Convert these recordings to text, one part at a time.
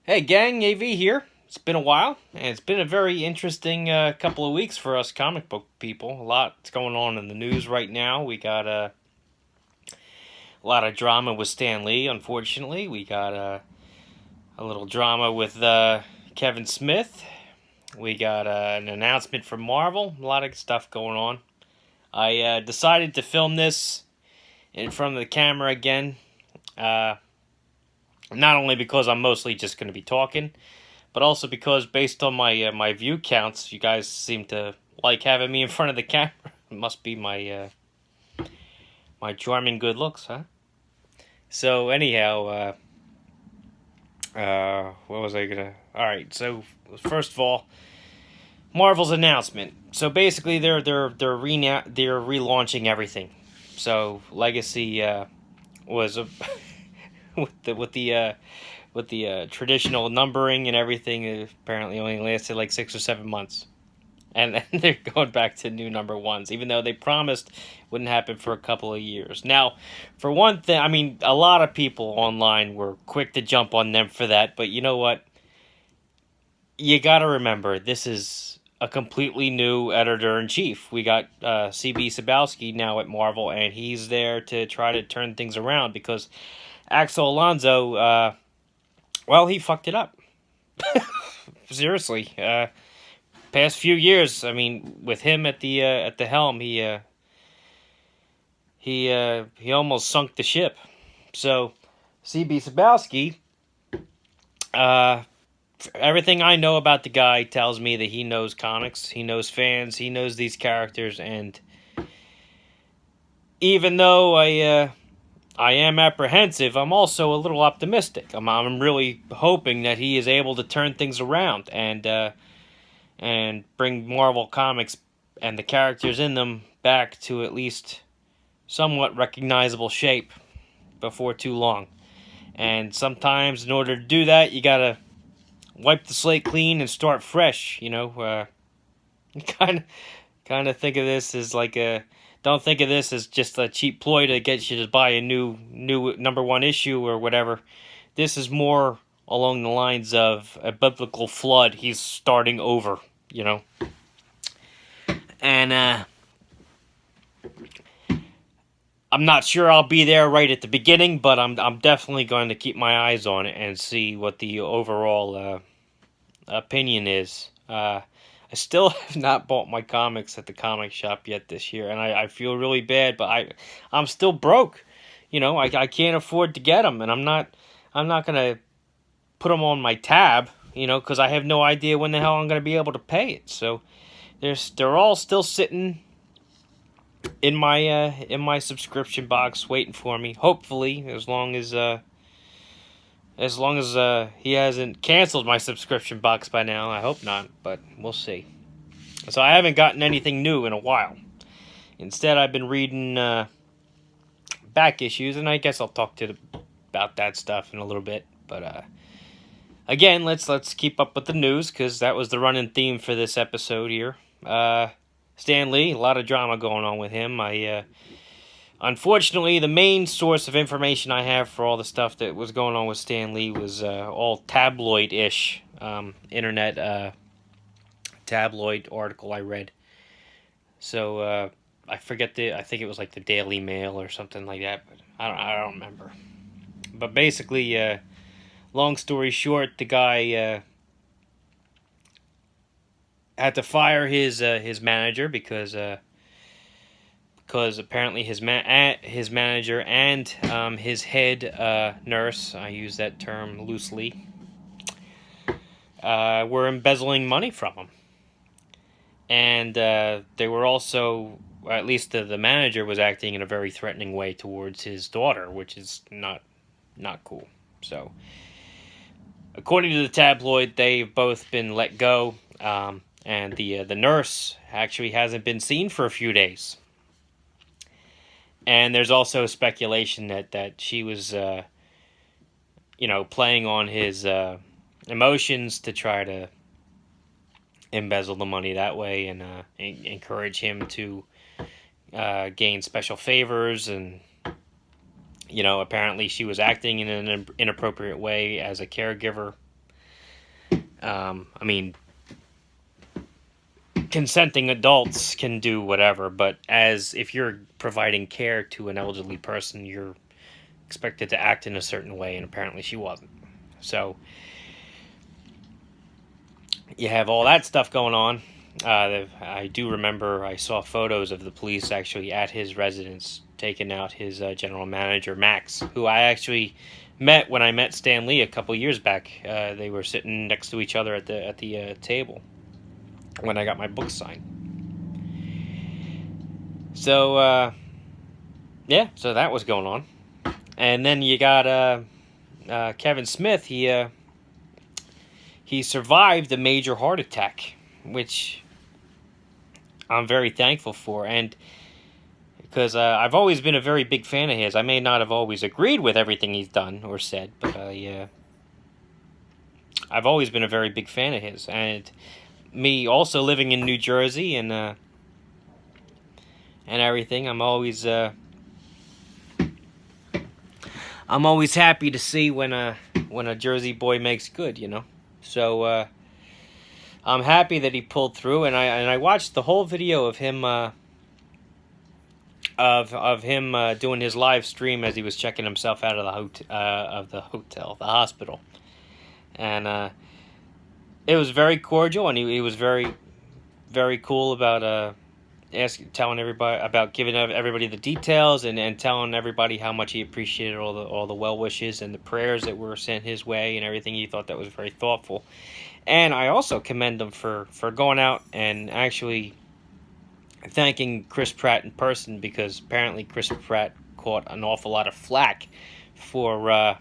Hey gang, AV here. It's been a while, and it's been a very interesting couple of weeks for us comic book people. A lot's going on in the news right now. We got a lot of drama with Stan Lee, unfortunately. We got a little drama with Kevin Smith. We got an announcement from Marvel. A lot of stuff going on. I decided to film this in front of the camera again. Not only because I'm mostly just going to be talking, but also because based on my view counts, you guys seem to like having me in front of the camera. It must be my charming good looks, huh? So anyhow, what was I gonna? All right. So first of all, Marvel's announcement. So basically, they're relaunching everything. So Legacy was a with the traditional numbering and everything, it apparently only lasted like 6 or 7 months. And then they're going back to new number ones, even though they promised it wouldn't happen for a couple of years. Now, for one thing, I mean, a lot of people online were quick to jump on them for that, but you know what? You gotta remember, this is a completely new editor-in-chief. We got C.B. Cebulski now at Marvel, and he's there to try to turn things around because Axel Alonso, well, he fucked it up. Seriously, past few years, I mean, with him at the helm, he almost sunk the ship. So, CB Cebulski, everything I know about the guy tells me that he knows comics, he knows fans, he knows these characters, and even though I am apprehensive, I'm also a little optimistic. I'm really hoping that he is able to turn things around and bring Marvel Comics and the characters in them back to at least somewhat recognizable shape before too long. And sometimes in order to do that, you gotta wipe the slate clean and start fresh, you know. Kind of think of this as like a don't think of this as just a cheap ploy to get you to buy a new number one issue or whatever. This is more along the lines of a biblical flood. He's starting over, you know. And I'm not sure I'll be there right at the beginning, but I'm definitely going to keep my eyes on it and see what the overall opinion is. I still have not bought my comics at the comic shop yet this year, and I feel really bad, but I'm still broke. You know, I can't afford to get them, and I'm not gonna put them on my tab, you know, because I have no idea when the hell I'm gonna be able to pay it. So they're all still sitting in my subscription box waiting for me. Hopefully, as long as he hasn't canceled my subscription box by now. I hope not, but we'll see. So I haven't gotten anything new in a while. Instead, I've been reading back issues, and I guess I'll talk about that stuff in a little bit. But again, let's keep up with the news, because that was the running theme for this episode here. Stan Lee, a lot of drama going on with him. Unfortunately, the main source of information I have for all the stuff that was going on with Stan Lee was all tabloid-ish, internet tabloid article I read. So I forget I think it was like the Daily Mail or something like that, but I don't remember. But basically, long story short, the guy had to fire his manager because apparently his manager and his head nurse, I use that term loosely, were embezzling money from him. And they were also, or at least the manager was acting in a very threatening way towards his daughter, which is not cool. So, according to the tabloid, they've both been let go, and the nurse actually hasn't been seen for a few days. And there's also speculation that she was, playing on his emotions to try to embezzle the money that way and encourage him to gain special favors. And, apparently she was acting in an inappropriate way as a caregiver. I mean, consenting adults can do whatever, but as if you're providing care to an elderly person, you're expected to act in a certain way, and apparently she wasn't. So you have all that stuff going on. I do remember I saw photos of the police actually at his residence taking out his general manager Max, who I actually met when I met Stan Lee a couple years back. They were sitting next to each other at the table when I got my book signed. So yeah, so that was going on, and then you got Kevin Smith. He survived a major heart attack, which I'm very thankful for, and because I've always been a very big fan of his. I may not have always agreed with everything he's done or said, but I've always been a very big fan of his. And me also living in New Jersey and everything, I'm always happy to see when a Jersey boy makes good, you know. So I'm happy that he pulled through, and I watched the whole video of him doing his live stream as he was checking himself out of the hospital, and it was very cordial, and he was very, very cool about telling everybody about giving everybody the details and telling everybody how much he appreciated all the well wishes and the prayers that were sent his way and everything. He thought that was very thoughtful, and I also commend him for going out and actually thanking Chris Pratt in person, because apparently Chris Pratt caught an awful lot of flack for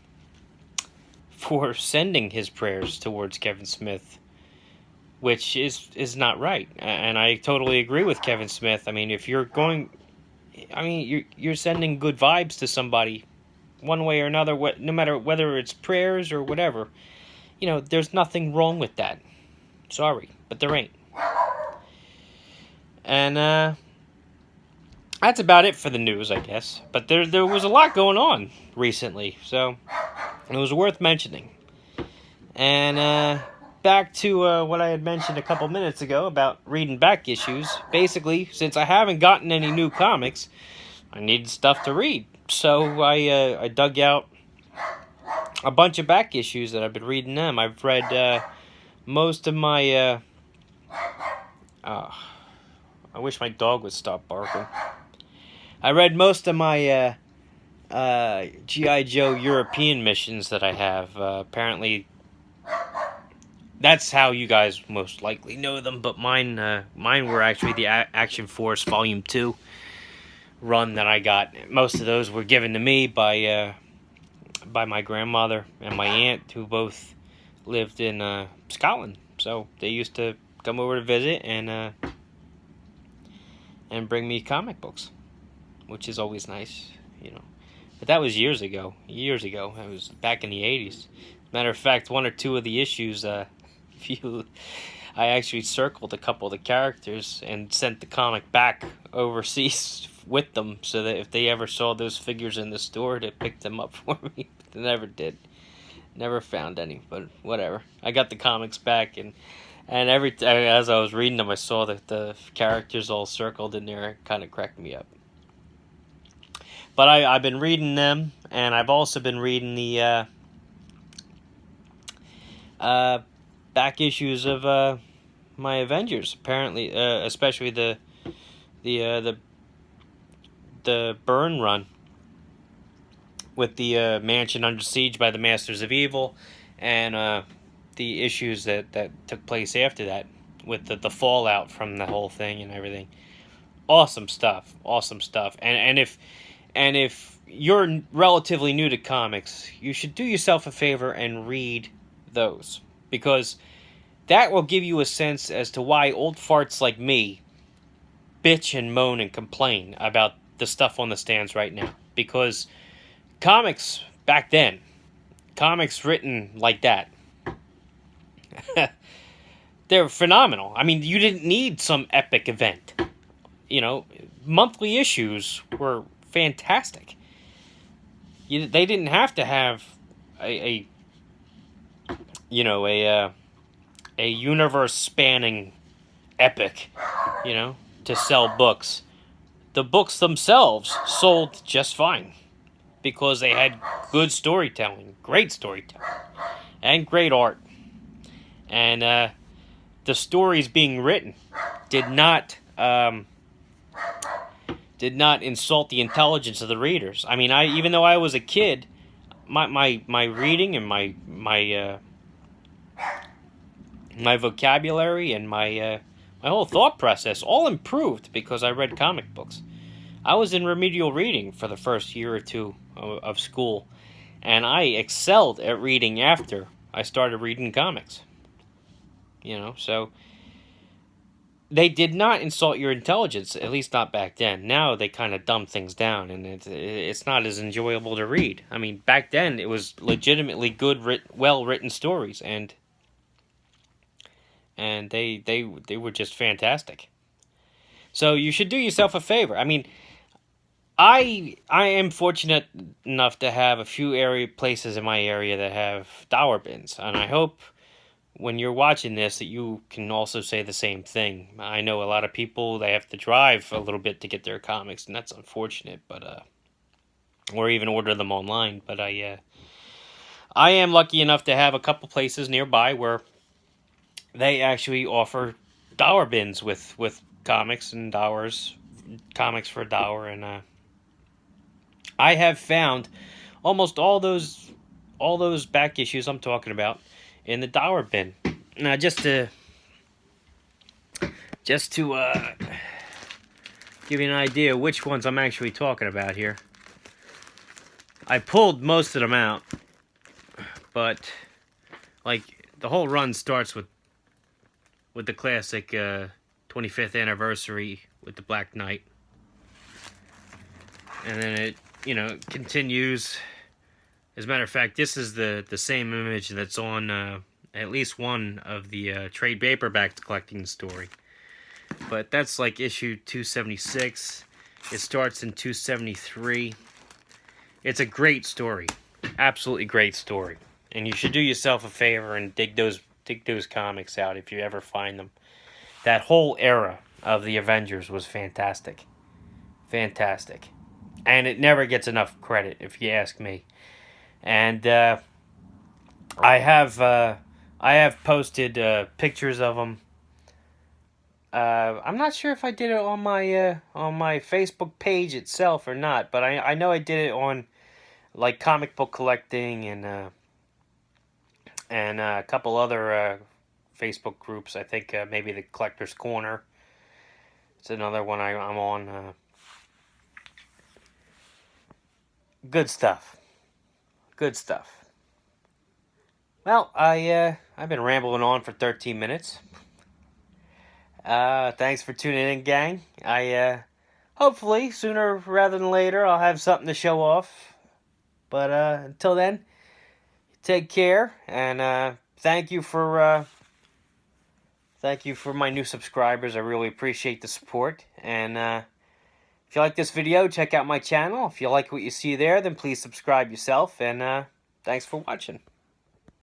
sending his prayers towards Kevin Smith, which is not right. And I totally agree with Kevin Smith. I mean, if you're going, I mean, you're sending good vibes to somebody, one way or another, no matter whether it's prayers or whatever. You know, there's nothing wrong with that. Sorry, but there ain't. And that's about it for the news, I guess. But there was a lot going on recently, so it was worth mentioning. And back to what I had mentioned a couple minutes ago about reading back issues. Basically, since I haven't gotten any new comics, I needed stuff to read. So I dug out a bunch of back issues that I've been reading them. I've read most of my... I wish my dog would stop barking. I read most of my G.I. Joe European missions that I have. Apparently, that's how you guys most likely know them, but mine were actually the Action Force Volume 2 run that I got. Most of those were given to me by my grandmother and my aunt, who both lived in Scotland. So they used to come over to visit and bring me comic books, which is always nice, you know. But that was years ago. It was back in the 80s. Matter of fact, one or two of the issues, I actually circled a couple of the characters and sent the comic back overseas with them, so that if they ever saw those figures in the store, to pick them up for me. But they never did. Never found any, but whatever. I got the comics back, and as I was reading them, I saw that the characters all circled in there. It kind of cracked me up. But I've been reading them, and I've also been reading the back issues of my Avengers. Apparently, especially the Byrne run with the mansion under siege by the Masters of Evil, and the issues that took place after that, with the fallout from the whole thing and everything. Awesome stuff. And if you're relatively new to comics, you should do yourself a favor and read those, because that will give you a sense as to why old farts like me bitch and moan and complain about the stuff on the stands right now. Because comics back then, comics written like that, they're phenomenal. I mean, you didn't need some epic event. You know, monthly issues were fantastic. They didn't have to have a a universe-spanning epic, to sell books. The books themselves sold just fine because they had good storytelling, great storytelling, and great art. And the stories being written did not insult the intelligence of the readers. I mean, even though I was a kid, my reading and my vocabulary and my whole thought process all improved because I read comic books. I was in remedial reading for the first year or two of school, and I excelled at reading after I started reading comics. So they did not insult your intelligence, at least not back then. Now they kind of dumb things down, and it's not as enjoyable to read. I mean, back then it was legitimately good, well-written stories, and they were just fantastic. So you should do yourself a favor. I mean, I am fortunate enough to have a few places in my area that have dollar bins, and I hope when you're watching this that you can also say the same thing. I know a lot of people, they have to drive a little bit to get their comics, and that's unfortunate, but or even order them online. But I am lucky enough to have a couple places nearby where they actually offer dollar bins with comics and comics for $1, and I have found almost all those back issues I'm talking about in the dollar bin. Now, just to give you an idea which ones I'm actually talking about here, I pulled most of them out, but like the whole run starts with the classic 25th anniversary with the Black Knight, and then it continues. As a matter of fact, this is the same image that's on at least one of the trade paperbacks collecting the story. But that's like issue 276. It starts in 273. It's a great story. Absolutely great story. And you should do yourself a favor and dig those comics out if you ever find them. That whole era of the Avengers was fantastic. Fantastic. And it never gets enough credit, if you ask me. And I have posted pictures of them. I'm not sure if I did it on my Facebook page itself or not, but I know I did it on like comic book collecting and a couple other Facebook groups. I think maybe the Collector's Corner. It's another one I'm on. Good stuff. Good stuff. Well, I've been rambling on for 13 minutes. Thanks for tuning in, gang. Hopefully sooner rather than later I'll have something to show off. But until then, take care, and thank you for my new subscribers. I really appreciate the support. And if you like this video, check out my channel. If you like what you see there, then please subscribe yourself. And thanks for watching.